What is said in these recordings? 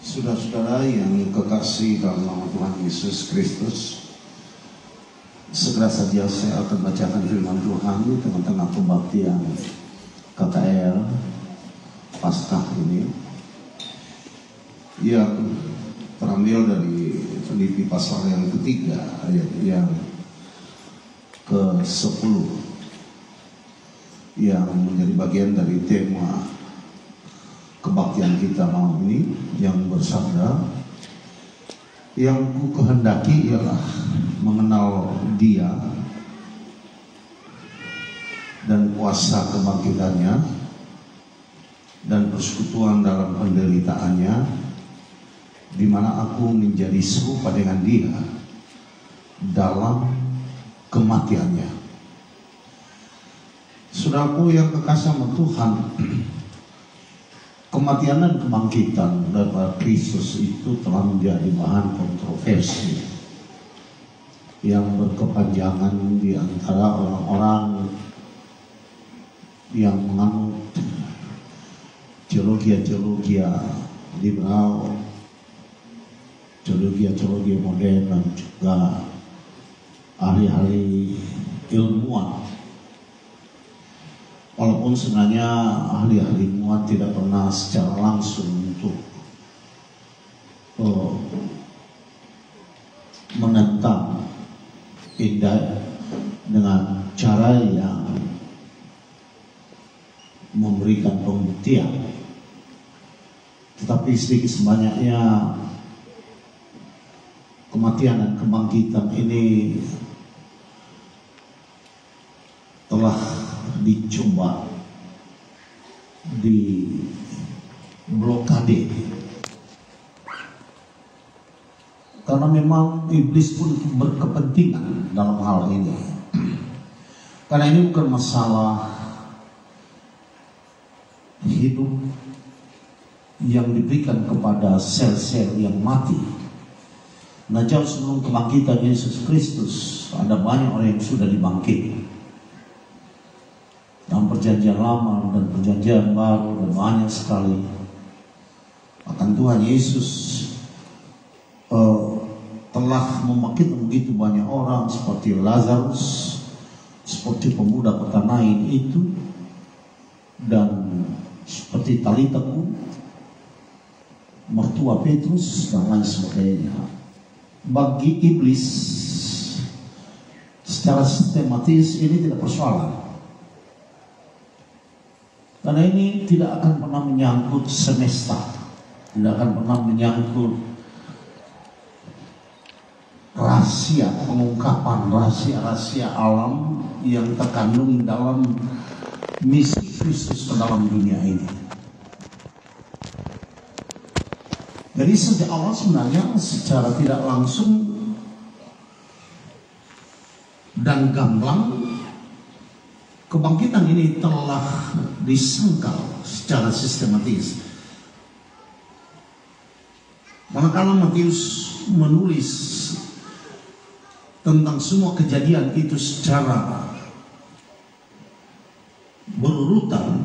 Saudara-saudara yang kekasih dalam nama Tuhan Yesus Kristus, segera saja saya akan bacakan firman Tuhan di tengah-tengah kebaktian KKR Paskah ini yang terambil dari Filipi pasal yang ketiga ayat yang ke-10 yang menjadi bagian dari tema kebaktian kita malam ini, yang bersabda, yang ku kehendaki ialah mengenal Dia dan kuasa kebangkitannya dan persekutuan dalam penderitaannya, di mana aku menjadi serupa dengan Dia dalam kematiannya. Saudaraku yang kekasih sama Tuhan, kematian dan kebangkitan daripada Kristus itu telah menjadi bahan kontroversi yang berkepanjangan di antara orang-orang yang menganut teologi liberal, teologi modern, dan juga ahli-ahli ilmuwan. Walaupun sebenarnya ahli-ahli ilmuwan tidak pernah secara langsung untuk menentang indah dengan cara yang memberikan pembuktian, tetapi sedikit sebanyaknya kematian dan kebangkitan ini telah dicoba di blokade, karena memang iblis pun berkepentingan dalam hal ini. Karena ini bukan masalah hidup yang diberikan kepada sel-sel yang mati. Nah, jauh sebelum kebangkitan Yesus Kristus, ada banyak orang yang sudah dibangkit. Dalam perjanjian lama dan perjanjian baru, dan banyak sekali. Bahkan Tuhan Yesus telah membangkitkan begitu banyak orang, seperti Lazarus, seperti pemuda kota Nain itu, dan seperti Talita Kum, mertua Petrus, dan lain sebagainya. Bagi iblis secara sistematis ini tidak persoalan, karena ini tidak akan pernah menyangkut semesta, tidak akan pernah menyangkut rahasia pengungkapan rahasia-rahasia alam yang terkandung dalam misi Kristus ke dalam dunia ini. Jadi sejak awal sebenarnya secara tidak langsung dan gamblang, kebangkitan ini telah disangkal secara sistematis. Manakala Matius menulis tentang semua kejadian itu secara berurutan,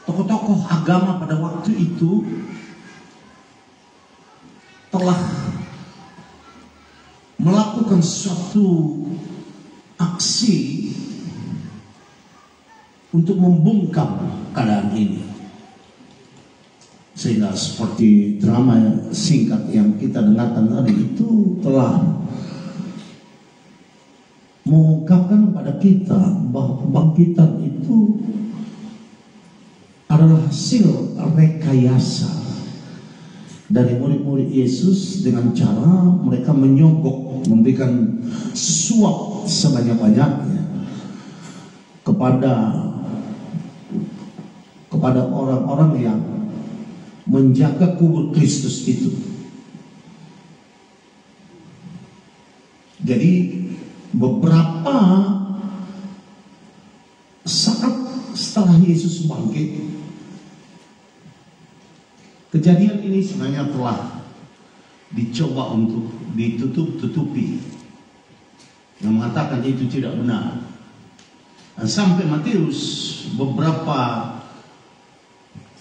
tokoh-tokoh agama pada waktu itu telah melakukan suatu aksi untuk membungkam keadaan ini, sehingga seperti drama singkat yang kita dengarkan tadi itu telah mengungkapkan pada kita bahwa kebangkitan itu adalah hasil rekayasa dari murid-murid Yesus dengan cara mereka menyogok, memberikan suap sebanyak-banyaknya kepada orang-orang yang menjaga kubur Kristus itu. Jadi beberapa saat setelah Yesus bangkit, kejadian ini sebenarnya telah dicoba untuk ditutup-tutupi, yang mengatakan itu tidak benar. Dan sampai Matius beberapa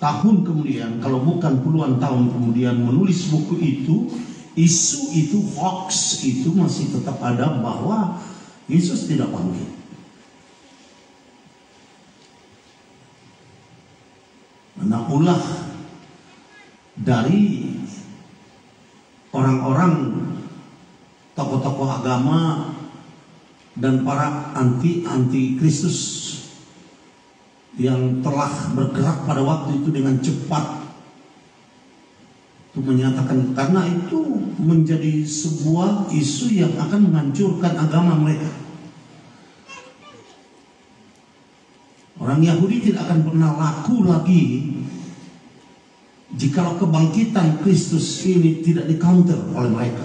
tahun kemudian, kalau bukan puluhan tahun kemudian menulis buku itu, isu itu, hoax itu masih tetap ada bahwa Yesus tidak bangkit. Nah, ulah dari orang-orang tokoh-tokoh agama dan para anti Kristus yang telah bergerak pada waktu itu dengan cepat untuk menyatakan, karena itu menjadi sebuah isu yang akan menghancurkan agama mereka. Orang Yahudi tidak akan pernah laku lagi jikalau kebangkitan Kristus ini tidak di-counter oleh mereka.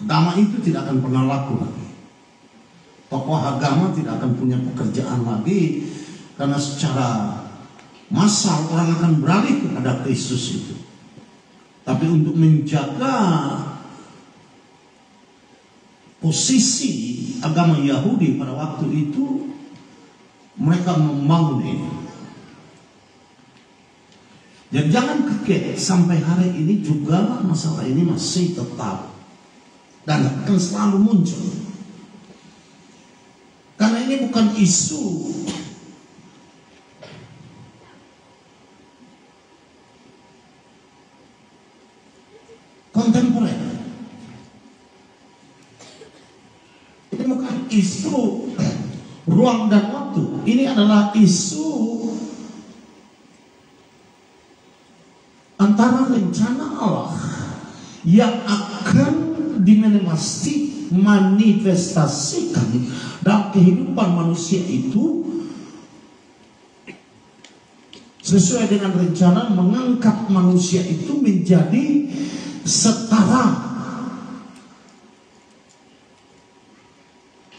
Agama itu tidak akan pernah laku lagi. Tokoh agama tidak akan punya pekerjaan lagi, karena secara massal orang akan beralih kepada Kristus itu. Tapi untuk menjaga posisi agama Yahudi pada waktu itu, mereka membangun ini. Dan jangan kaget, sampai hari ini juga masalah ini masih tetap dan akan selalu muncul. Karena ini bukan isu kontemporer. Ini bukan isu ruang dan waktu. Ini adalah isu antara rencana Allah yang akan dimanifestasikan dalam kehidupan manusia itu sesuai dengan rencana mengangkat manusia itu menjadi setara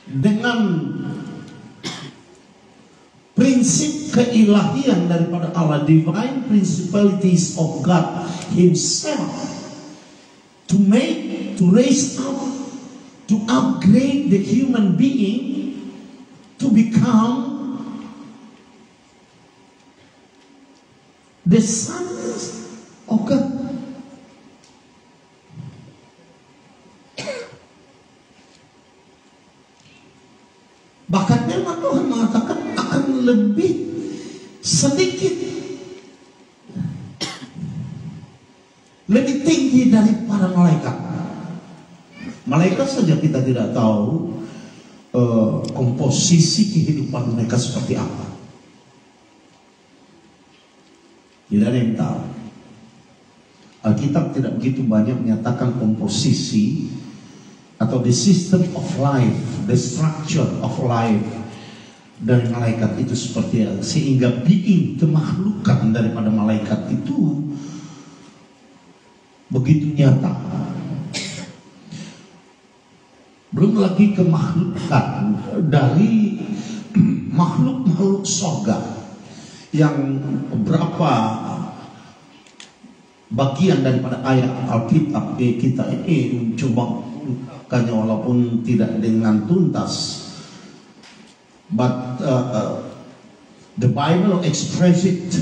dengan prinsip keilahian daripada Allah, divine principalities of God Himself, to raise up, to upgrade the human being to become the sons of God. Bahkan memang Tuhan mengatakan akan lebih sedikit, lebih tinggi daripada malaikat. Malaikat saja kita tidak tahu komposisi kehidupan mereka seperti apa. Tidak ada yang tahu. Alkitab tidak begitu banyak menyatakan komposisi atau the system of life, the structure of life dari malaikat itu seperti apa, sehingga being, kemakhlukan daripada malaikat itu begitu nyata. Belum lagi kemakhlukan dari makhluk-makhluk surga yang beberapa bagian daripada ayat Alkitab kita ini mencoba kanya walaupun tidak dengan tuntas, but the Bible express it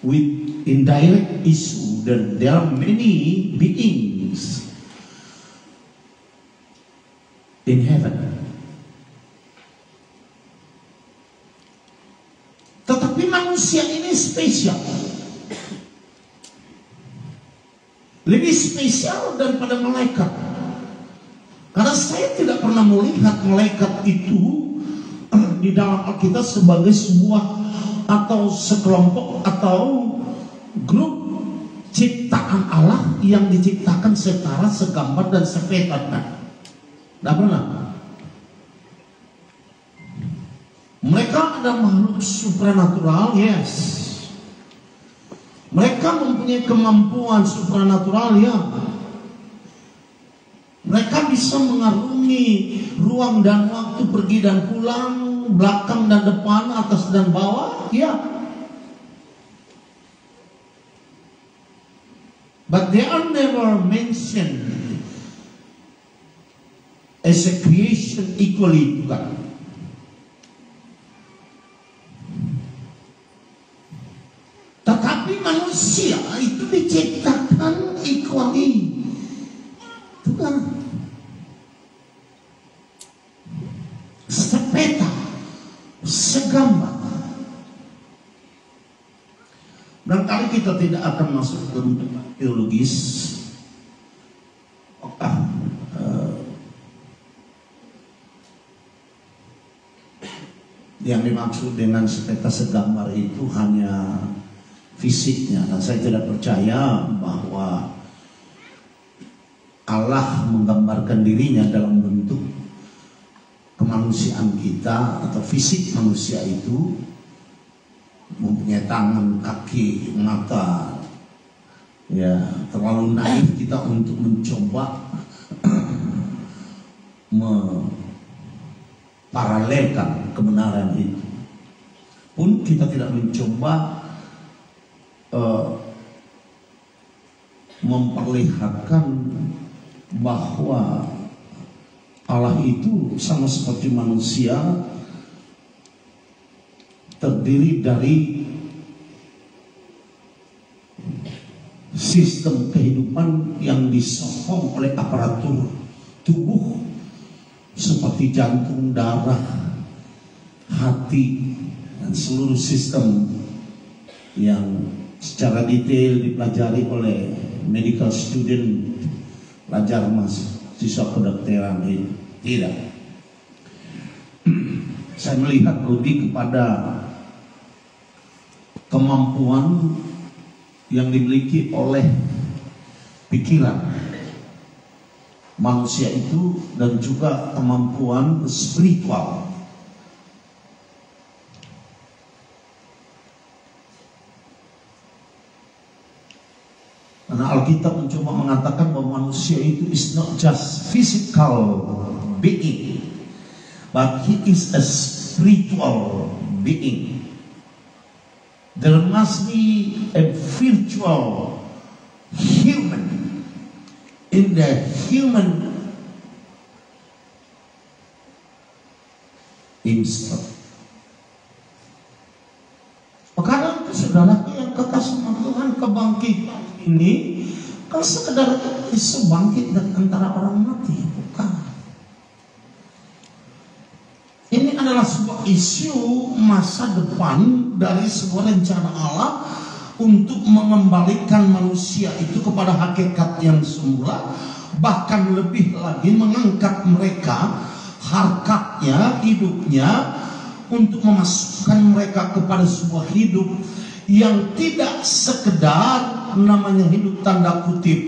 with indirect issue that there are many beings in heaven. Tetapi manusia ini spesial, lebih spesial daripada malaikat. Karena saya tidak pernah melihat malaikat itu di dalam Alkitab sebagai sebuah atau sekelompok atau grup ciptaan Allah yang diciptakan setara, segambar dan sepetak. Tidak pernah. Mereka adalah makhluk supranatural, yes. Mereka mempunyai kemampuan supranatural, ya. Mereka bisa mengarungi ruang dan waktu, pergi dan pulang, belakang dan depan, atas dan bawah, ya. But they are never mentioned as a creation equally to God. Tapi manusia itu diciptakan equally. Itu kan sepeta, segambar. Barangkali kita tidak akan masuk ke teologis. Yang dimaksud dengan sepeta segambar itu hanya fisiknya, dan saya tidak percaya bahwa Allah menggambarkan dirinya dalam bentuk kemanusiaan kita atau fisik manusia itu mempunyai tangan, kaki, mata. Ya, terlalu naif kita untuk mencoba paralelkan kebenaran itu. Pun kita tidak mencoba memperlihatkan bahwa Allah itu sama seperti manusia, terdiri dari sistem kehidupan yang disokong oleh aparatur tubuh seperti jantung, darah, hati, dan seluruh sistem yang secara detail dipelajari oleh medical student, pelajar mahasiswa kedokteran itu. Tidak. Saya melihat lebih kepada kemampuan yang dimiliki oleh pikiran manusia itu, dan juga kemampuan spiritual. Karena Alkitab mencoba mengatakan bahwa manusia itu is not just physical being, but he is a spiritual being. There must be a virtual human in the human instant. Kadang saudaraku yang kekasih Tuhan, kebangkitan ini kan sekedar isu bangkit dari antara orang mati, bukan. Ini adalah sebuah isu masa depan dari sebuah rencana Allah untuk mengembalikan manusia itu kepada hakikat yang semula, bahkan lebih lagi mengangkat mereka harkatnya, hidupnya, untuk memasukkan mereka kepada sebuah hidup yang tidak sekedar namanya hidup tanda kutip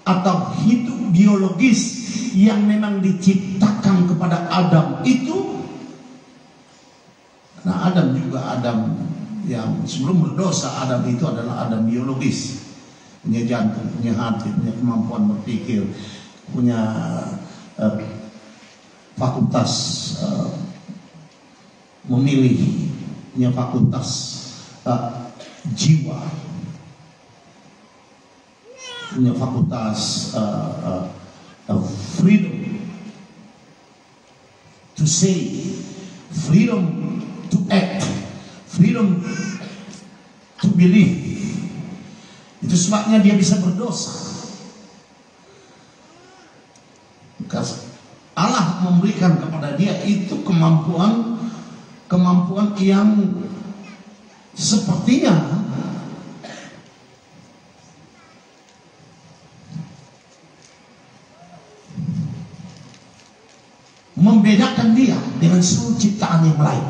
atau hidup biologis yang memang diciptakan kepada Adam itu. Nah, Adam yang sebelum berdosa, Adam itu adalah Adam biologis, punya jantung, punya hati, punya kemampuan berpikir, punya fakultas memilih, punya fakultas jiwa, punya fakultas freedom to say, freedom to act, freedom to believe. Itu sebabnya dia bisa berdosa. Allah memberikan kepada dia itu kemampuan yang sepertinya membedakan dia dengan seluruh ciptaan yang lain.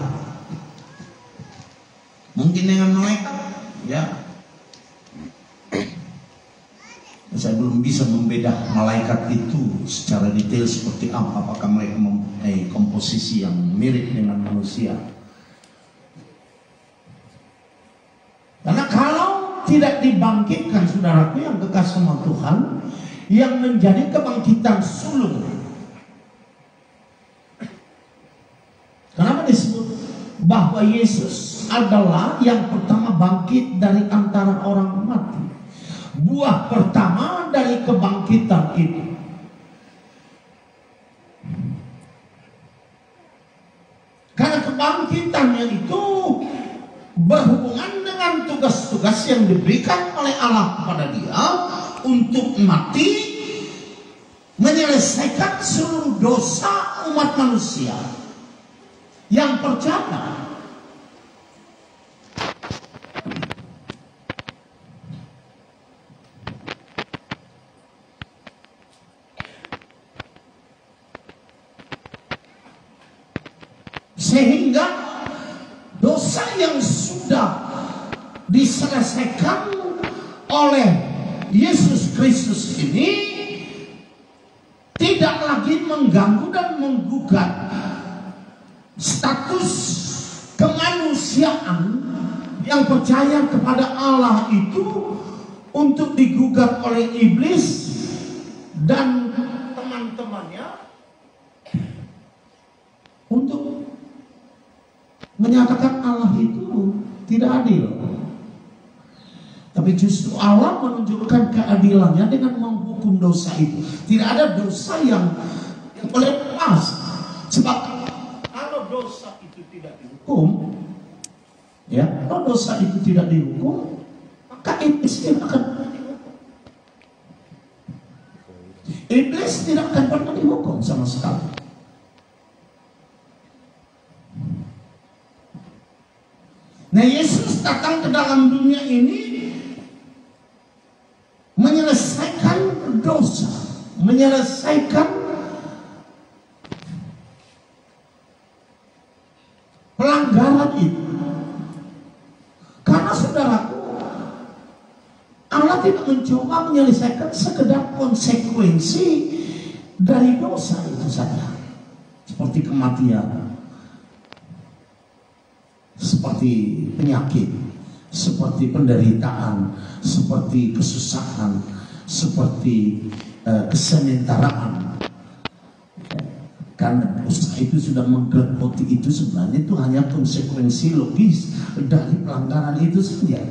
Mungkin dengan malaikat, ya. Saya belum bisa membedakan malaikat itu secara detail seperti apa. Apakah mereka mempunyai komposisi yang mirip dengan manusia? Karena kalau tidak dibangkitkan, saudaraku yang kekasih sama Tuhan, yang menjadi kebangkitan sulung. Kenapa disebut bahwa Yesus adalah yang pertama bangkit dari antara orang mati? Buah pertama dari kebangkitan itu. Karena kebangkitannya itu berhubungan dengan dengan tugas-tugas yang diberikan oleh Allah kepada dia untuk mati, menyelesaikan seluruh dosa umat manusia yang percaya. Sehingga dosa yang sudah diselesaikan oleh Yesus Kristus ini tidak lagi mengganggu dan menggugat status kemanusiaan yang percaya kepada Allah itu untuk digugat oleh iblis dan teman-temannya untuk menyatakan Allah itu tidak adil. Tapi justru Allah menunjukkan keadilannya dengan menghukum dosa itu. Tidak ada dosa yang boleh lepas. Sebab kalau dosa itu tidak dihukum, ya, kalau dosa itu tidak dihukum, maka iblis tidak akan pernah dihukum. Iblis tidak akan pernah dihukum sama sekali. Nah, Yesus datang ke dalam dunia ini menyelesaikan dosa, menyelesaikan pelanggaran itu. Karena saudaraku, Allah tidak mencoba menyelesaikan sekedar konsekuensi dari dosa itu saja, seperti kematian, seperti penyakit, seperti penderitaan, seperti kesusahan, seperti kesementaraan. Karena dosa itu sudah menggerogoti itu, sebenarnya itu hanya konsekuensi logis dari pelanggaran itu saja.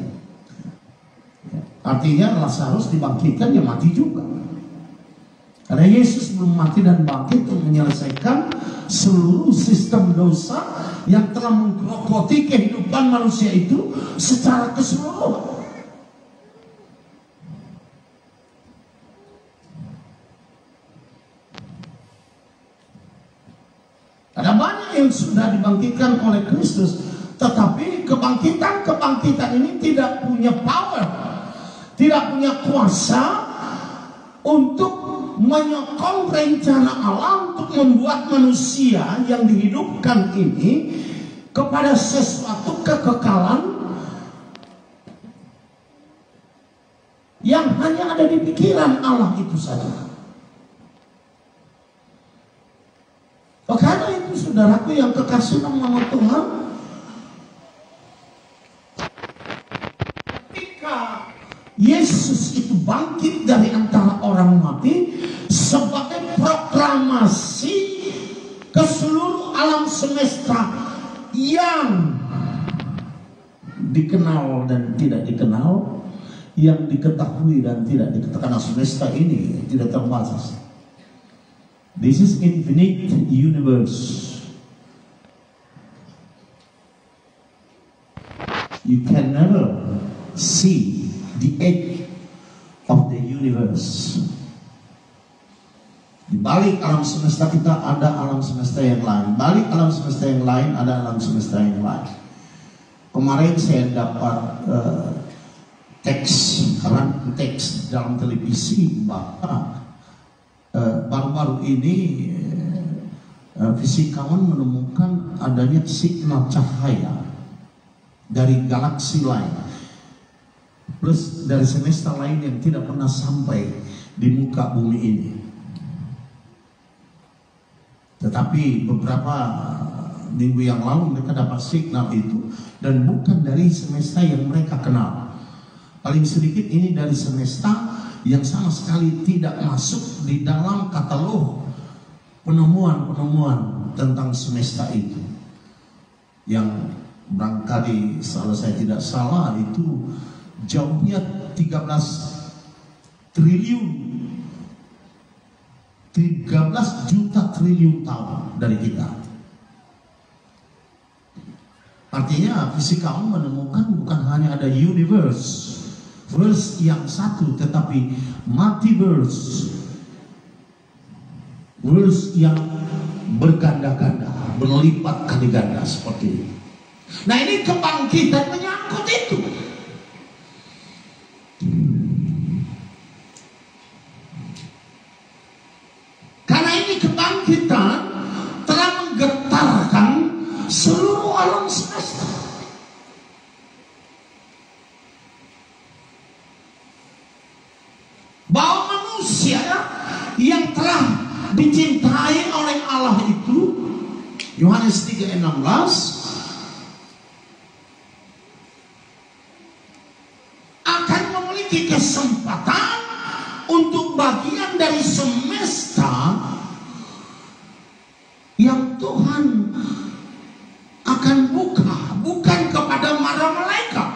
Artinya Lazarus dibangkitkan, dia mati juga. Karena Yesus belum mati dan bangkit untuk menyelesaikan seluruh sistem dosa yang telah menggerogoti kehidupan manusia itu secara keseluruhan. Ada banyak yang sudah dibangkitkan oleh Kristus, tetapi kebangkitan ini tidak punya power, tidak punya kuasa untuk menyokong rencana Allah untuk membuat manusia yang dihidupkan ini kepada sesuatu kekekalan yang hanya ada di pikiran Allah itu saja. Karena itu saudaraku yang kekasih nama Tuhan, ketika Yesus itu bangkit dari antara orang mati sebagai proklamasi ke seluruh alam semesta yang dikenal dan tidak dikenal, yang diketahui dan tidak diketahui, karena semesta ini tidak terbatas. This is infinite universe. You can never see the edge of the universe. Di balik alam semesta kita ada alam semesta yang lain. Balik alam semesta yang lain ada alam semesta yang lain. Kemarin saya dapat teks dalam televisi bahwa baru-baru ini fisikawan menemukan adanya signal cahaya dari galaksi lain, plus dari semesta lain yang tidak pernah sampai di muka bumi ini. Tetapi beberapa minggu yang lalu mereka dapat signal itu, dan bukan dari semesta yang mereka kenal. Paling sedikit ini dari semesta yang sama sekali tidak masuk di dalam katalog penemuan-penemuan tentang semesta itu. Yang barangkali kalau saya tidak salah itu jauhnya 13 juta triliun tahun dari kita. Artinya fisikawan menemukan bukan hanya ada universe, verse yang satu, tetapi multiverse, verse yang berganda-ganda, berlipat kali ganda seperti ini. Nah, ini kebangkitan menyangkut itu. Karena ini kebangkitan telah menggetarkan seluruh alam semesta. Bahwa manusia yang telah dicintai oleh Allah itu, Yohanes 3:16, akan memiliki kesempatan untuk bagian dari semesta yang Tuhan akan buka, bukan kepada para malaikat,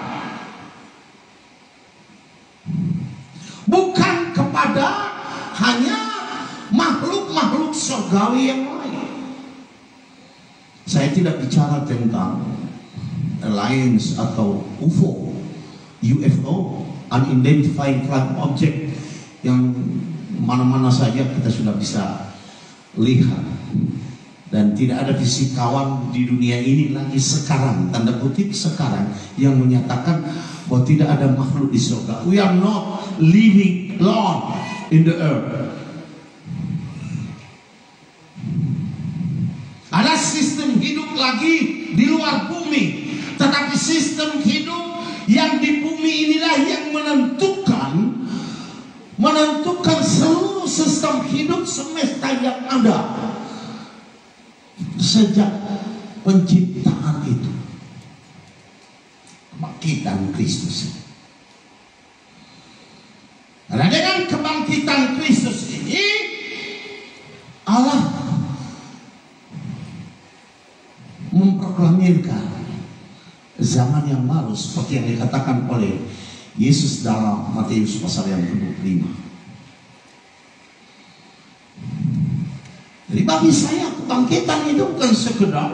bukan kepada hanya makhluk-makhluk surgawi yang lain. Saya tidak bicara tentang aliens atau UFO, unidentified flying object, yang mana-mana saja kita sudah bisa lihat. Dan tidak ada fisikawan di dunia ini lagi sekarang, tanda kutip sekarang, yang menyatakan bahwa tidak ada makhluk di surga. We are not living long in the earth. Ada sistem hidup lagi di luar bumi, tetapi sistem hidup yang di bumi inilah yang menentukan seluruh sistem hidup semesta yang ada sejak penciptaan itu. Kebangkitan Kristus. Karena dengan kebangkitan Kristus ini, Allah memproklamirkan zaman yang baru, seperti yang dikatakan oleh Yesus dalam Matius pasal yang ke-25. Jadi bagi saya kebangkitan itu bukan sekedar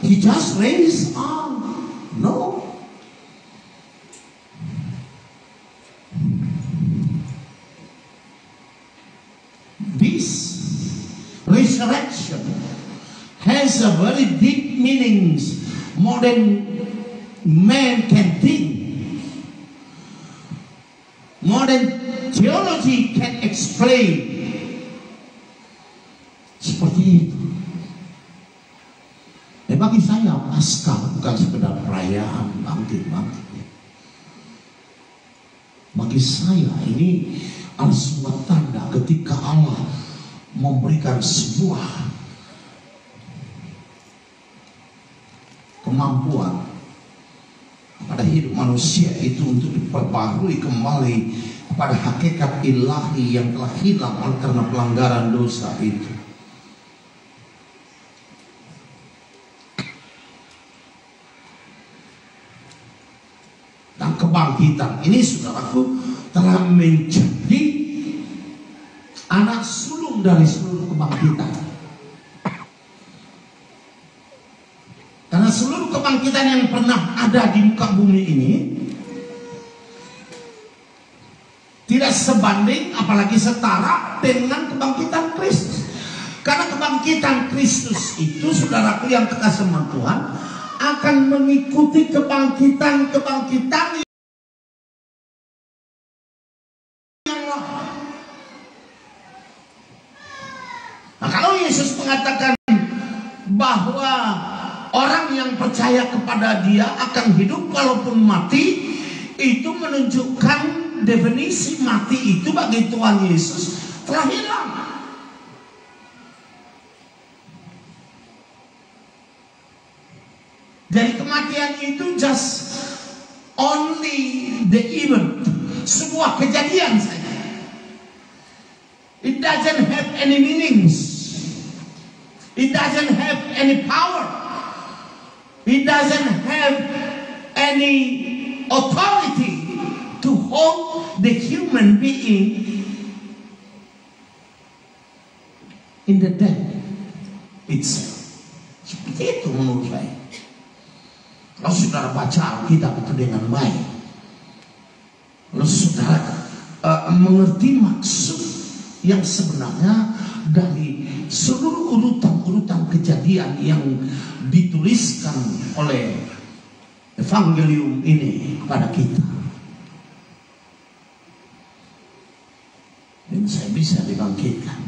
he just raised up. No. This resurrection has a very deep meanings more than man can think, more than theology can explain. Seperti itu. Bagi saya Paskah bukan sekedar perayaan bangkit-bangkit. Bagi saya ini adalah sebuah tanda ketika Allah memberikan sebuah kemampuan pada hidup manusia itu untuk diperbarui kembali kepada hakikat ilahi yang telah hilang karena pelanggaran dosa itu. Dan kebangkitan ini, saudaraku, telah menjadi anak sulung dari seluruh kebangkitan. Karena seluruh kebangkitan yang pernah ada di muka bumi ini tidak sebanding apalagi setara dengan kebangkitan Kristus. Karena kebangkitan Kristus itu, saudaraku yang kekasih Tuhan, akan mengikuti kebangkitan-kebangkitan yang lain. Nah, kalau Yesus mengatakan bahwa orang yang percaya kepada Dia akan hidup walaupun mati, itu menunjukkan definisi mati itu bagi Tuhan Yesus telah hilang. Dari kematian itu just only the event, sebuah kejadian saja. It doesn't have any meanings. It doesn't have any power. It doesn't have any authority to hold the human being in the death itself. Seperti itu menurut saya. Kalau saudara baca Alkitab itu dengan baik, lalu saudara mengerti maksud yang sebenarnya dari seluruh urutan-urutan kejadian yang dituliskan oleh Evangelium ini kepada kita, dan saya bisa dibangkitkan.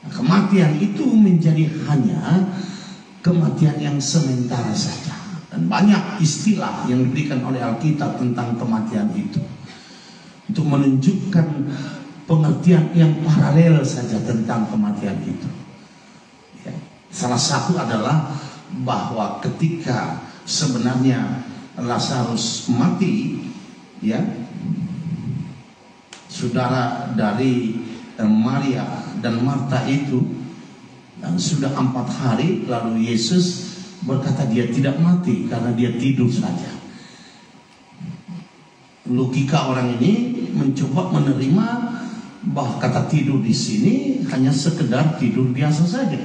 Nah, kematian itu menjadi hanya kematian yang sementara saja, dan banyak istilah yang diberikan oleh Alkitab tentang kematian itu untuk menunjukkan pengertian yang paralel saja tentang kematian itu. Ya. Salah satu adalah bahwa ketika sebenarnya Lazarus mati, ya, saudara dari Maria dan Marta itu, dan sudah 4 hari lalu Yesus berkata dia tidak mati karena dia tidur saja. Logika orang ini mencoba menerima bahwa kata tidur di sini hanya sekedar tidur biasa saja.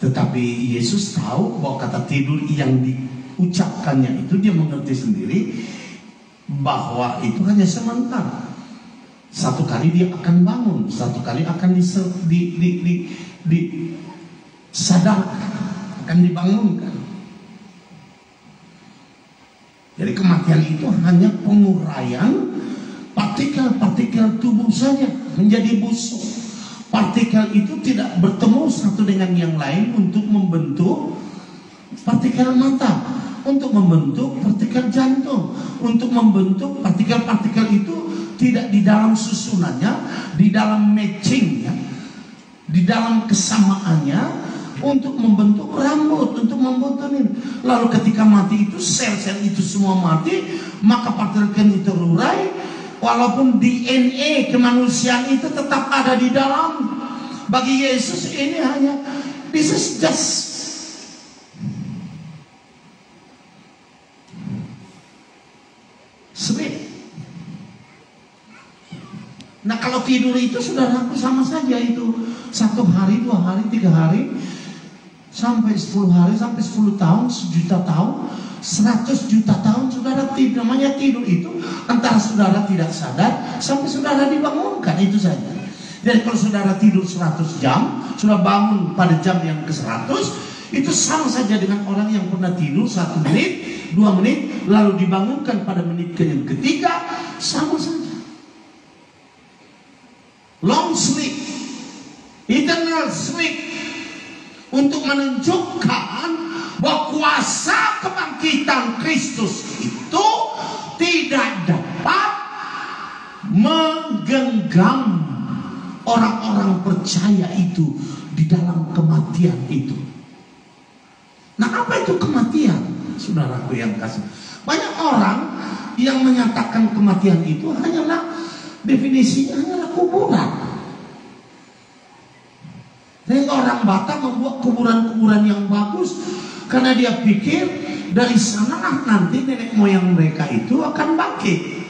Tetapi Yesus tahu bahwa kata tidur yang diucapkannya itu dia mengerti sendiri bahwa itu hanya sementara. Satu kali dia akan bangun, satu kali akan disadarkan, akan dibangunkan. Jadi kematian itu hanya penguraian partikel-partikel tubuh saja menjadi busuk. Partikel itu tidak bertemu satu dengan yang lain untuk membentuk partikel mata, untuk membentuk partikel jantung, untuk membentuk partikel-partikel itu tidak di dalam susunannya, di dalam matchingnya, di dalam kesamaannya untuk membentuk rambut, untuk membentuk ini. Lalu ketika mati itu sel-sel itu semua mati, maka partikel itu terurai, walaupun DNA kemanusiaan itu tetap ada di dalam. Bagi Yesus ini hanya this is just sleep. Nah kalau tidur itu saudaraku sama saja itu 1 hari, 2 hari, 3 hari, sampai 10 hari, sampai 10 tahun, 1 juta tahun, 100 juta tahun saudara tidur. Namanya tidur itu antara saudara tidak sadar sampai saudara dibangunkan, itu saja. Jadi kalau saudara tidur 100 jam, sudah bangun pada jam yang ke-100, itu sama saja dengan orang yang pernah tidur 1 menit, 2 menit, lalu dibangunkan pada menit yang ketiga, sama saja. Long sleep, eternal sleep, untuk menunjukkan bahwa kuasa kebangkitan Kristus itu tidak dapat menggenggam orang-orang percaya itu di dalam kematian itu. Nah, apa itu kematian? Saudaraku yang kasih, banyak orang yang menyatakan kematian itu hanyalah definisinya hanyalah kuburan. Dan orang Batak membuat kuburan-kuburan yang bagus karena dia pikir dari sana nanti nenek moyang mereka itu akan bangkit.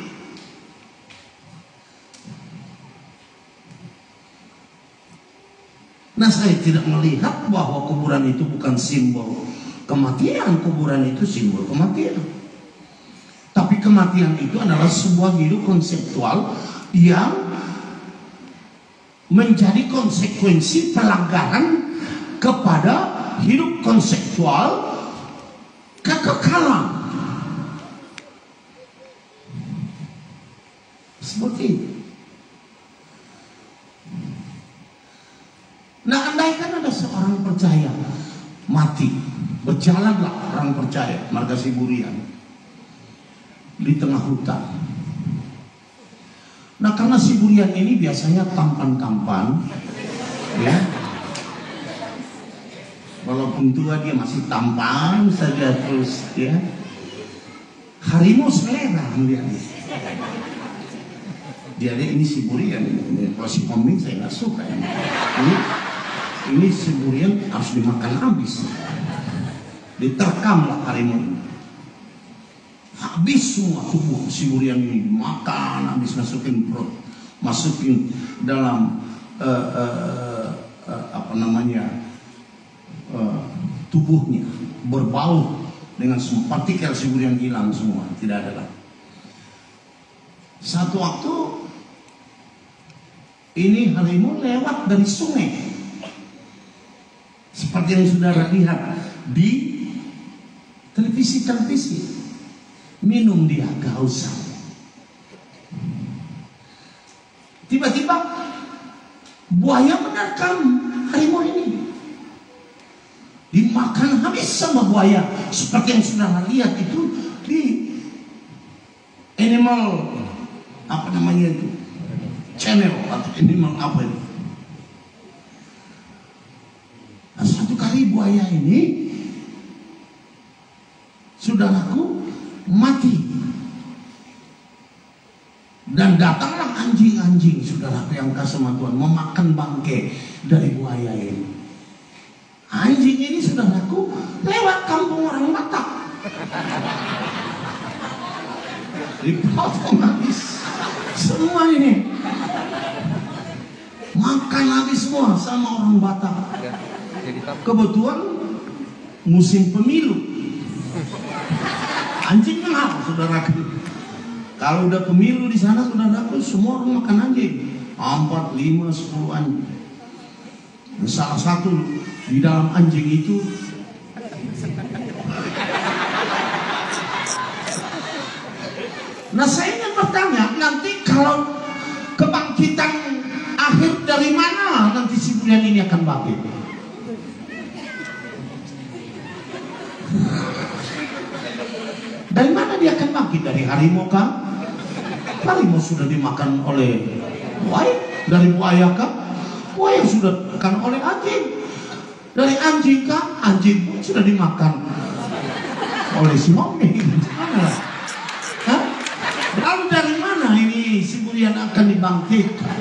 Nah, saya tidak melihat bahwa kuburan itu bukan simbol kematian. Kuburan itu simbol kematian. Tapi kematian itu adalah sebuah hidup konseptual yang menjadi konsekuensi pelanggaran kepada hidup konseptual kekekalan. Seperti itu. Nah, andaikan ada seorang percaya mati, berjalanlah orang percaya marga Siburian di tengah hutan. Nah, karena Siburian ini biasanya tampan-tampan, ya, walaupun tua dia masih tampan saja terus, ya. Harimau selera melihat dia ini Siburian. Kalau si Koming saya nggak suka ya. Ini Siburian harus dimakan habis, diterkamlah harimau ini. Habis semua tubuh Siburian ini dimakan, habis masukin perut, masukin dalam tubuhnya, berbau dengan semua partikel siburian hilang semua, tidak ada lagi. Satu waktu ini harimau lewat dari sungai, seperti yang saudara lihat di televisi, minum dia kehausan. Tiba-tiba buaya menerkam harimau ini, dimakan habis sama buaya, seperti yang saudara lihat itu di animal apa namanya itu, channel atau animal apa itu. Nah, satu kali buaya ini, saudaraku, mati, dan datanglah anjing-anjing, saudaraku, yang kasih sama Tuhan, memakan bangkai dari buaya ini. Anjing ini, saudaraku, lewat kampung orang Batak, dipotong habis semua ini, makan habis semua sama orang Batak. Kebetulan musim pemilu, anjing kenal, saudaraku. Kalau udah pemilu di sana, saudaraku, semua orang makan anjing, 4, 5, 10 anjing. Salah satu di dalam anjing itu nah, saya ingin bertanya, nanti kalau kebangkitan akhir, dari mana nanti si bulan ini akan bangkit? Dari mana dia akan bangkit? Dari harimau kah? Harimau sudah dimakan oleh buaya. Dari buaya kah? Buaya sudah dimakan oleh anjing. Dari anjing kah? Anjing pun sudah dimakan oleh si zombie. Lalu dari mana ini si bulan akan dibangkitkan?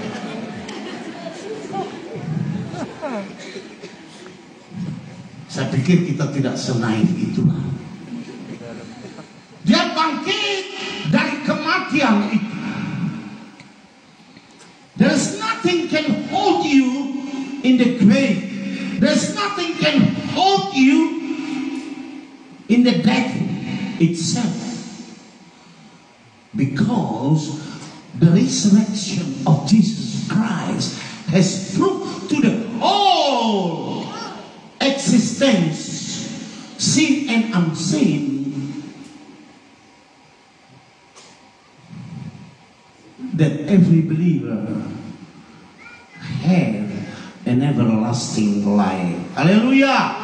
Saya pikir kita tidak senaif itulah. Dia bangkit dari kematian itu. There's nothing can hold you in the grave. There's nothing can hold you in the death itself. Because the resurrection of Jesus Christ has proved to the whole existence, seen and unseen, that every believer have an everlasting life. Haleluya.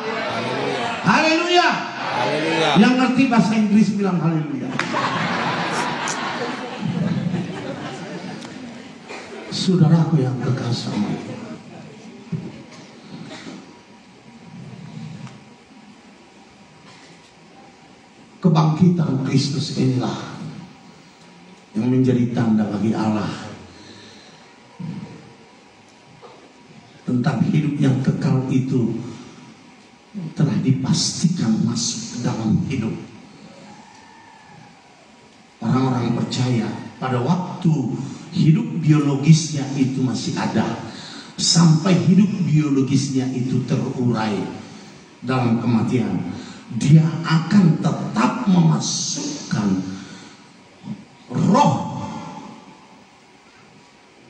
Haleluya. Yang ngerti bahasa Inggris bilang haleluya. Saudaraku yang kekasih, kebangkitan Kristus inilah yang menjadi tanda bagi Allah tentang hidup yang kekal itu telah dipastikan masuk ke dalam hidup orang-orang percaya pada waktu hidup biologisnya itu masih ada, sampai hidup biologisnya itu terurai dalam kematian. Dia akan tetap memasukkan roh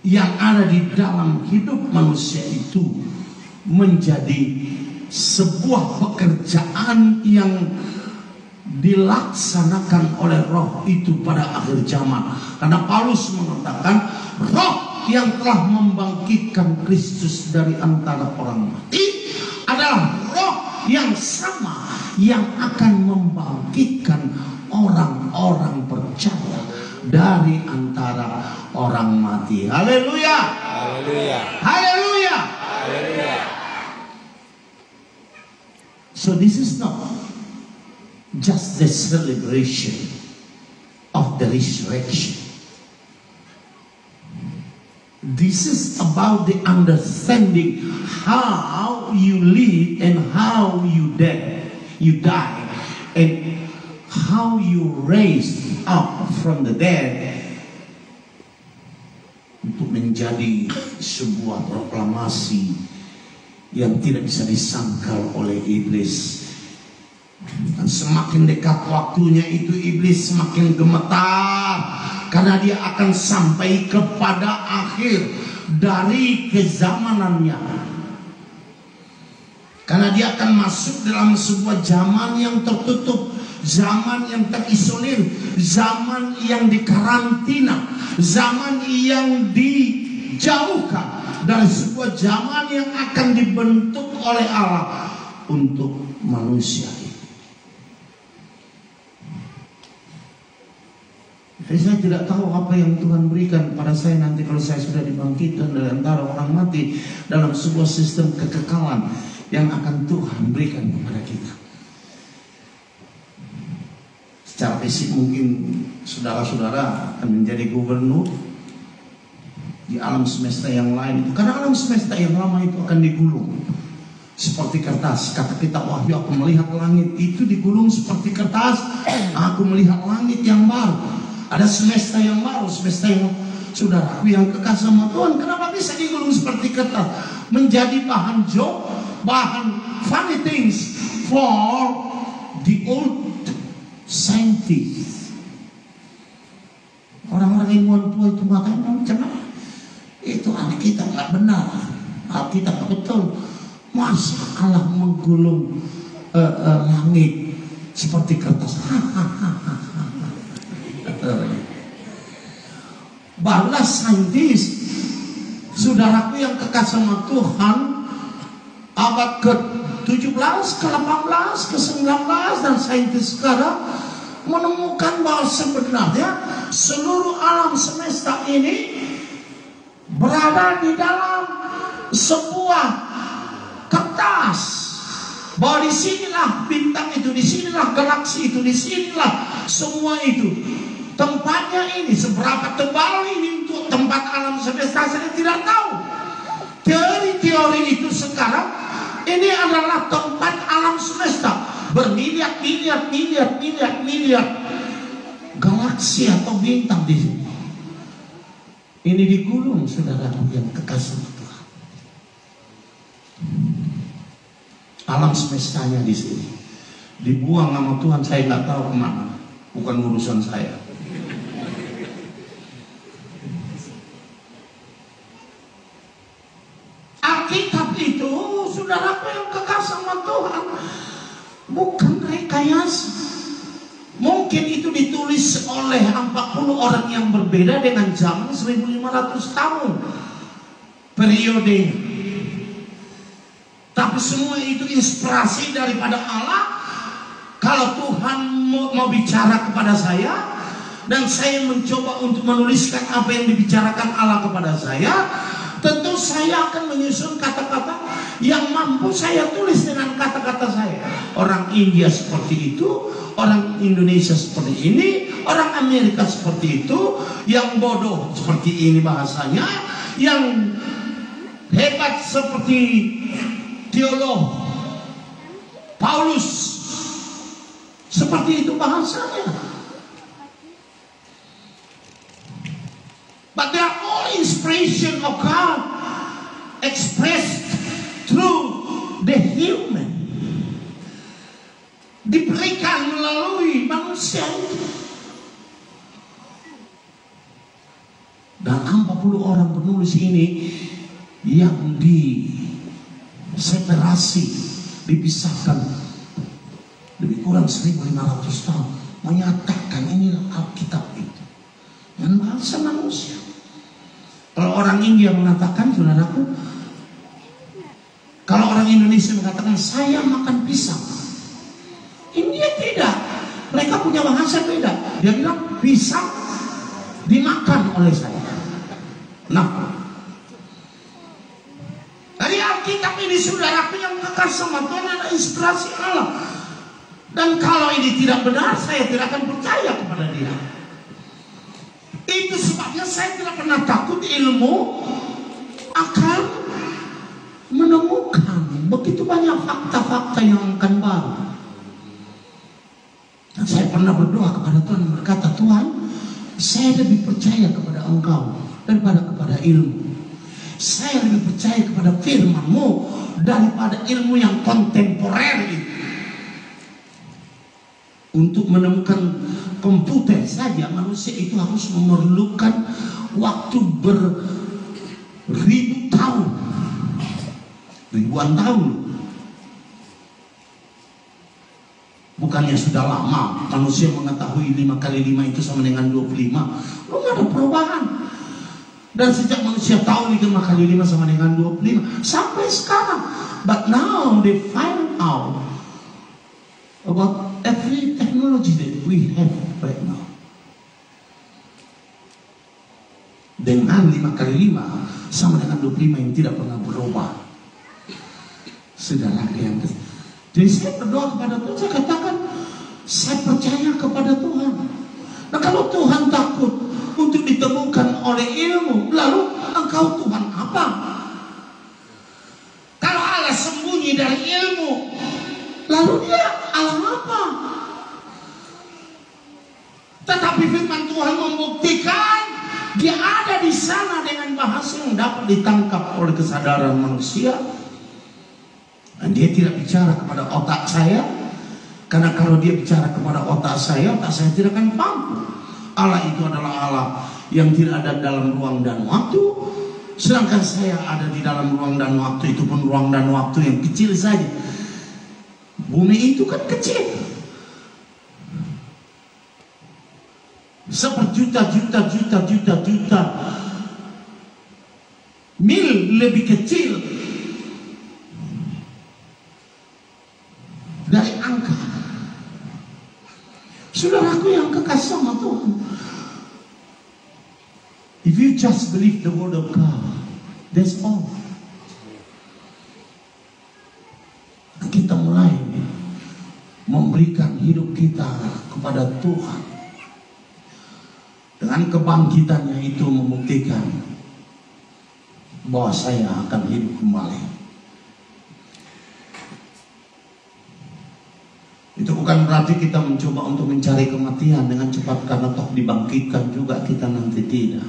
yang ada di dalam hidup manusia itu menjadi sebuah pekerjaan yang dilaksanakan oleh roh itu pada akhir zaman. Karena Paulus mengatakan roh yang telah membangkitkan Kristus dari antara orang mati adalah roh yang sama yang akan membangkitkan orang-orang percaya dari antara orang mati. Haleluya. Haleluya. Haleluya. Haleluya. So this is not just the celebration of the resurrection. This is about the understanding how you live and how you die, and how you raise up from the dead, untuk menjadi sebuah proklamasi yang tidak bisa disangkal oleh iblis. Dan semakin dekat waktunya itu iblis semakin gemetar, karena dia akan sampai kepada akhir dari kezamanannya. Karena dia akan masuk dalam sebuah zaman yang tertutup, zaman yang terisolir, zaman yang dikarantina, zaman yang dijauhkan dari sebuah zaman yang akan dibentuk oleh Allah untuk manusia. Jadi saya tidak tahu apa yang Tuhan berikan pada saya nanti kalau saya sudah dibangkitkan dari antara orang mati dalam sebuah sistem kekekalan yang akan Tuhan berikan kepada kita. Secara fisik mungkin saudara-saudara akan menjadi gubernur di alam semesta yang lain itu, karena alam semesta yang lama itu akan digulung seperti kertas. Kata kitab Wahyu, aku melihat langit itu digulung seperti kertas, aku melihat langit yang baru. Ada semesta yang baru, semesta yang saudaraku yang kekasih sama Tuhan. Kenapa bisa digulung seperti kertas? Menjadi bahan joke, bahan funny things for the old scientists. Orang-orang ilmuwan tua itu mengatakan, itu Alkitab nggak benar, Alkitab nggak betul. Masa Allah menggulung langit seperti kertas? Barulah saintis, saudaraku yang kekasih sama Tuhan, abad ke-17, ke-18, ke-19 dan saintis sekarang menemukan bahwa sebenarnya seluruh alam semesta ini berada di dalam sebuah kertas. Bahwa disinilah bintang itu, disinilah galaksi itu, disinilah semua itu. Tempatnya ini, seberapa tebal ini untuk tempat alam semesta saya tidak tahu. Teori-teori itu sekarang ini adalah tempat alam semesta. Bermiliar-miliar galaksi atau bintang di sini. Ini digulung, saudara yang kekasih Tuhan. Alam semestanya di sini dibuang sama Tuhan, saya nggak tahu kemana. Bukan urusan saya. Alkitab itu, saudaraku yang kekasih sama Tuhan, bukan rekayasa. Mungkin itu ditulis oleh 40 orang yang berbeda dengan zaman 1500 tahun periode. Tapi semua itu inspirasi daripada Allah. Kalau Tuhan mau bicara kepada saya dan saya mencoba untuk menuliskan apa yang dibicarakan Allah kepada saya, tentu saya akan menyusun kata-kata yang mampu saya tulis dengan kata-kata saya. Orang India seperti itu, orang Indonesia seperti ini, orang Amerika seperti itu, yang bodoh seperti ini bahasanya, yang hebat seperti teolog Paulus seperti itu bahasanya. But they are all inspiration of God expressed through the human. Diberikan melalui manusia itu. Dan 40 orang penulis ini yang diseparasi, dipisahkan lebih kurang 1500 tahun, menyatakan inilah Alkitab itu dengan bahasa manusia. Kalau orang India mengatakan, saudaraku, kalau orang Indonesia mengatakan saya makan pisang, India tidak, mereka punya bahasa beda. Dia bilang pisang dimakan oleh saya. Nah, dari Alkitab ini, saudaraku yang kekasih sama Tuhan, adalah inspirasi Allah. Dan kalau ini tidak benar, saya tidak akan percaya kepada dia. Itu sebabnya saya tidak pernah takut ilmu akan menemukan begitu banyak fakta-fakta yang akan baru. Dan saya pernah berdoa kepada Tuhan, berkata, Tuhan, saya lebih percaya kepada Engkau daripada kepada ilmu. Saya lebih percaya kepada firman-Mu daripada ilmu yang kontemporer itu. Untuk menemukan komputer saja manusia itu harus memerlukan waktu beribu tahun, ribuan tahun. Bukannya sudah lama manusia mengetahui 5 kali 5 itu sama dengan 25. Belum ada perubahan. Dan sejak manusia tahu 5 kali 5 sama dengan 25 sampai sekarang. But now they find out about every technology that we have right now. Dengan 5 kali 5 sama dengan 25 yang tidak pernah berubah. Saudara yang jadi saya berdoa kepada Tuhan, saya katakan saya percaya kepada Tuhan. Nah kalau Tuhan takut untuk ditemukan oleh ilmu, lalu engkau Tuhan apa? Kalau Allah sembunyi dari ilmu, lalu dia Allah apa? Tetapi firman Tuhan membuktikan dia ada di sana dengan bahasa yang dapat ditangkap oleh kesadaran manusia. Dan dia tidak bicara kepada otak saya, karena kalau dia bicara kepada otak saya tidak akan mampu. Allah itu adalah Allah yang tidak ada dalam ruang dan waktu, sedangkan saya ada di dalam ruang dan waktu, itu pun ruang dan waktu yang kecil saja. Bumi itu kan kecil, seperjuta-juta mil lebih kecil dari angka. Saudaraku yang kekasih sama Tuhan, if you just believe the word of God, that's all. Kita mulai memberikan hidup kita kepada Tuhan. Dengan kebangkitannya itu membuktikan bahwa saya akan hidup kembali. Itu bukan berarti kita mencoba untuk mencari kematian dengan cepat, karena toh dibangkitkan juga kita nanti, tidak.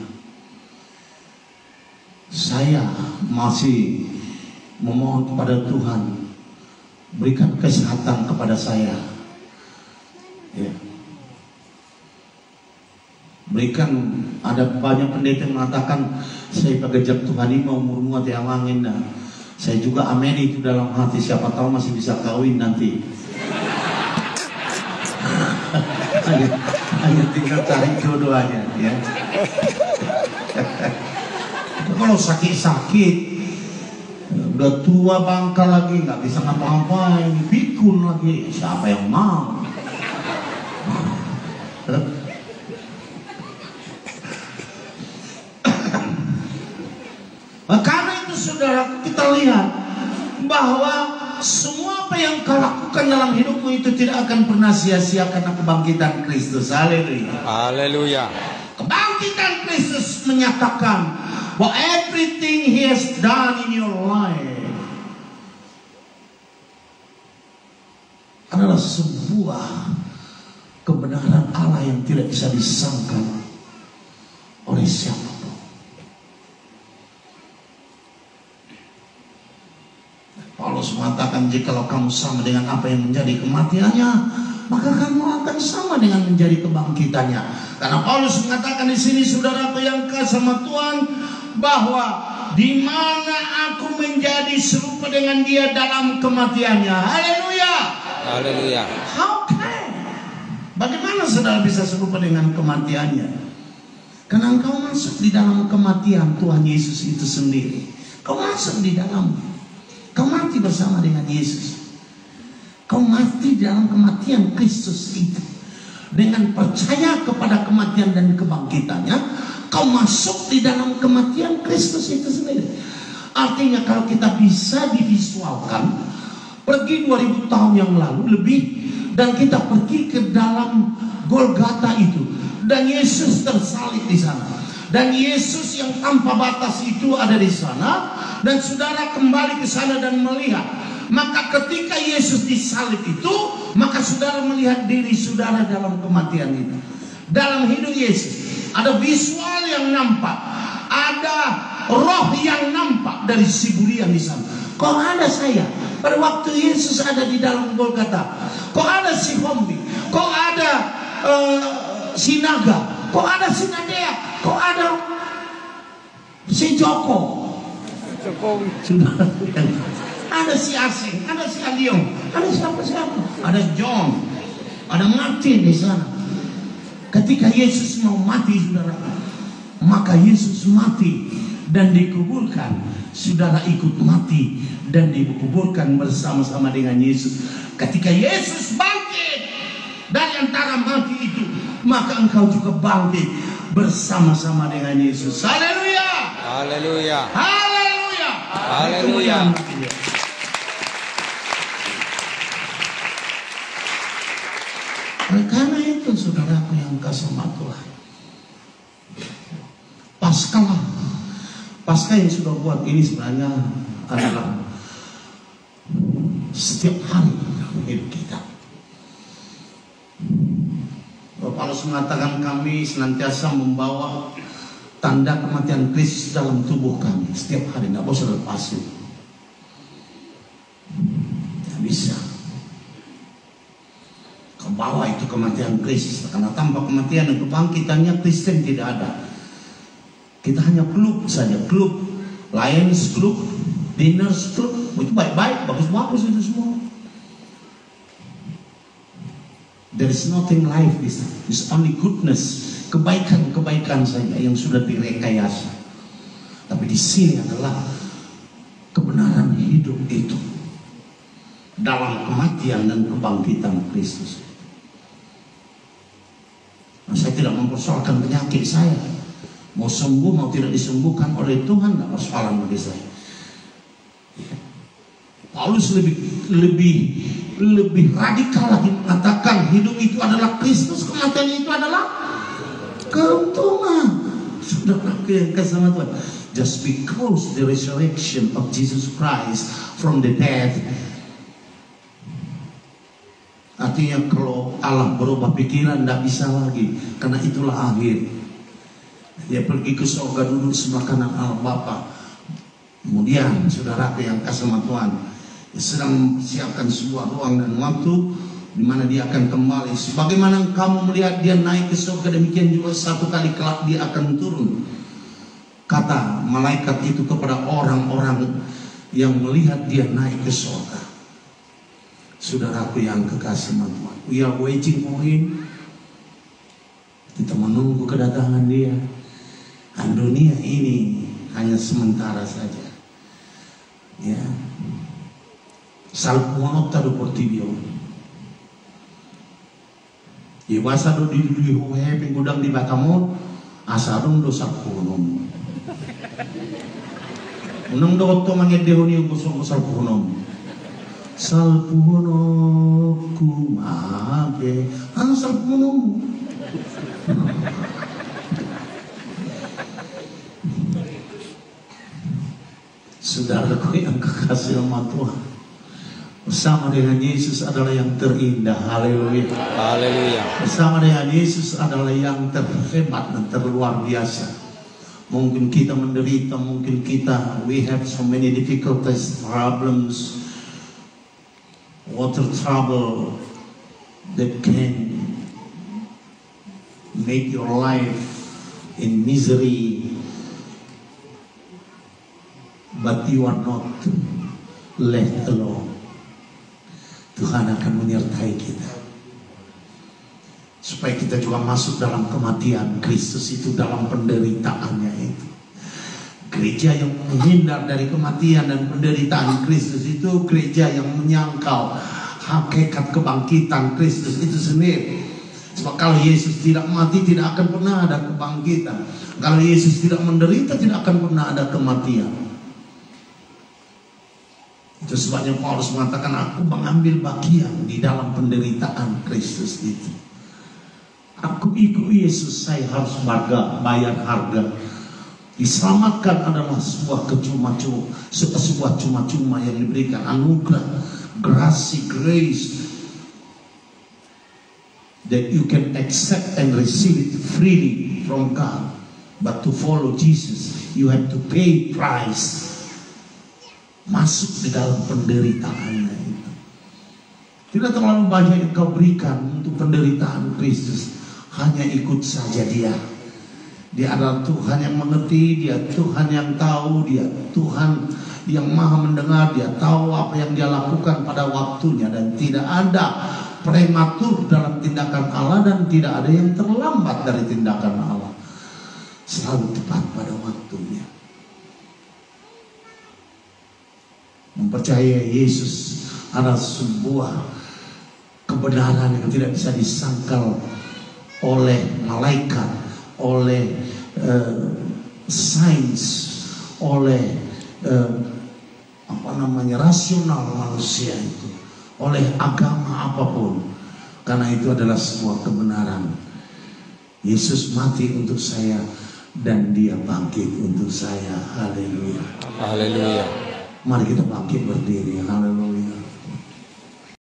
Saya masih memohon kepada Tuhan, berikan kesehatan kepada saya, ya. Berikan, ada banyak pendeta yang mengatakan saya pagajak Tuhan ini mau umur tiang angin. Nah, saya juga amin itu dalam hati, siapa tahu masih bisa kawin nanti. hanya tinggal cari jodoh aja, ya. Kalau sakit-sakit, udah tua bangka lagi, nggak bisa ngapa-ngapain, pikun lagi, siapa yang mau? Karena itu saudara, kita lihat bahwa semua apa yang kau lakukan dalam hidupmu itu tidak akan pernah sia-sia karena kebangkitan Kristus. Haleluya. Haleluya. Kebangkitan Kristus menyatakan bahwa everything He has done in your life adalah sebuah kebenaran Allah yang tidak bisa disangkal oleh siapa. Paulus mengatakan, jikalau kamu sama dengan apa yang menjadi kematiannya, maka kamu akan sama dengan menjadi kebangkitannya. Karena Paulus mengatakan di sini, saudaraku yang kasih sama Tuhan, bahwa di mana aku menjadi serupa dengan Dia dalam kematiannya. Haleluya. Haleluya. How can? Bagaimana saudara bisa serupa dengan kematiannya? Karena engkau masuk di dalam kematian Tuhan Yesus itu sendiri. Kau masuk di dalam. Kau mati bersama dengan Yesus. Kau mati dalam kematian Kristus itu. Dengan percaya kepada kematian dan kebangkitannya, kau masuk di dalam kematian Kristus itu sendiri. Artinya kalau kita bisa divisualkan, pergi 2000 tahun yang lalu lebih, dan kita pergi ke dalam Golgota itu, dan Yesus tersalib di sana. Dan Yesus yang tanpa batas itu ada di sana, dan saudara kembali ke sana dan melihat. Maka ketika Yesus disalib itu, maka saudara melihat diri saudara dalam kematian itu. Dalam hidup Yesus ada visual yang nampak, ada roh yang nampak dari Siburian di sana. Kok ada saya pada waktu Yesus ada di dalam Golgota? Kok ada si Hombi? Kok si Naga, kok ada si Nadea, kok ada si Joko. Sudah, ada si Aseng, ada si Aliong, ada siapa-siapa, ada John, ada Martin di sana. Ketika Yesus mau mati, saudara, maka Yesus mati dan dikuburkan. Saudara ikut mati dan dikuburkan bersama-sama dengan Yesus. Ketika Yesus bangkit dari antara mati itu, maka engkau juga bangkit bersama-sama dengan Yesus. Haleluya. Haleluya. Haleluya. Haleluya. Karena itu saudaraku yang kasih Tuhan, Paskah yang sudah buat ini sebenarnya adalah setiap hari dalam hidup kita. Paulus mengatakan kami senantiasa membawa tanda kematian Kristus dalam tubuh kami setiap hari, tidak bisa lepas itu. Tidak bisa. Kau bawa itu kematian Kristus, karena tanpa kematian dan kebangkitannya Kristen tidak ada. Kita hanya klub saja, klub Lions Club, Dinners Club, itu baik-baik, bagus-bagus itu semua. There is nothing like this. It's only goodness, kebaikan-kebaikan saja yang sudah direkayasa. Tapi di sini adalah kebenaran hidup itu dalam kematian dan kebangkitan Kristus. Nah, saya tidak mempersoalkan penyakit saya. Mau sembuh, mau tidak disembuhkan oleh Tuhan, tidak persoalan bagi saya. Paulus lebih radikal lagi mengatakan hidup itu adalah Kristus, kematian itu adalah keuntungan. Saudara yang kasih Tuhan, just because the resurrection of Jesus Christ from the dead, artinya kalau Allah berubah pikiran tidak bisa lagi, karena itulah akhir. Dia pergi ke surga duduk sebelah kanan Allah Bapa. Kemudian saudaraku yang kasih Tuhan, dia sedang mempersiapkan sebuah ruang dan waktu di mana dia akan kembali. Sebagaimana kamu melihat dia naik ke surga, demikian juga satu kali kelak dia akan turun. Kata malaikat itu kepada orang-orang yang melihat dia naik ke surga. Saudaraku yang kekasih Tuhan, we are waiting for him. Kita menunggu kedatangan dia. Dan dunia ini hanya sementara saja. Ya. Salpuano tado portibio. Iwasa do di hohe penggudang di Batamon, asarung do salpuano. Unang do waktu mangit dehoni usong salpuano. Salpuano kumabe, ano salpuano? Saudaraku yang kekasih sama Tuhan, bersama dengan Yesus adalah yang terindah. Haleluya. Haleluya. Bersama dengan Yesus adalah yang terhebat dan terluar biasa. Mungkin kita menderita, mungkin kita we have so many difficulties, problems, water trouble that can make your life in misery. But you are not left alone. Tuhan akan menyertai kita, supaya kita juga masuk dalam kematian Kristus itu, dalam penderitaannya itu. Gereja yang menghindar dari kematian dan penderitaan Kristus itu gereja yang menyangkal hakikat kebangkitan Kristus itu sendiri. Sebab kalau Yesus tidak mati, tidak akan pernah ada kebangkitan. Kalau Yesus tidak menderita, tidak akan pernah ada kematian. Itu sebabnya Paulus mengatakan, aku mengambil bagian di dalam penderitaan Kristus itu. Aku ikut Yesus, saya harus bayar harga. Diselamatkan adalah sebuah cuma-cuma yang diberikan, anugerah, grace, that you can accept and receive it freely from God. But to follow Jesus, you have to pay price. Masuk di dalam penderitaannya itu. Tidak terlalu banyak yang kau berikan untuk penderitaan Kristus. Hanya ikut saja dia. Dia adalah Tuhan yang mengerti, dia Tuhan yang tahu, dia Tuhan yang maha mendengar, dia tahu apa yang dia lakukan pada waktunya. Dan tidak ada prematur dalam tindakan Allah, dan tidak ada yang terlambat dari tindakan Allah. Selalu tepat pada waktunya. Mempercayai Yesus adalah sebuah kebenaran yang tidak bisa disangkal oleh malaikat, oleh sains, oleh rasional manusia itu, oleh agama apapun. Karena itu adalah sebuah kebenaran. Yesus mati untuk saya dan dia bangkit untuk saya. Haleluya. Haleluya. Mari kita bangkit berdiri. Haleluya.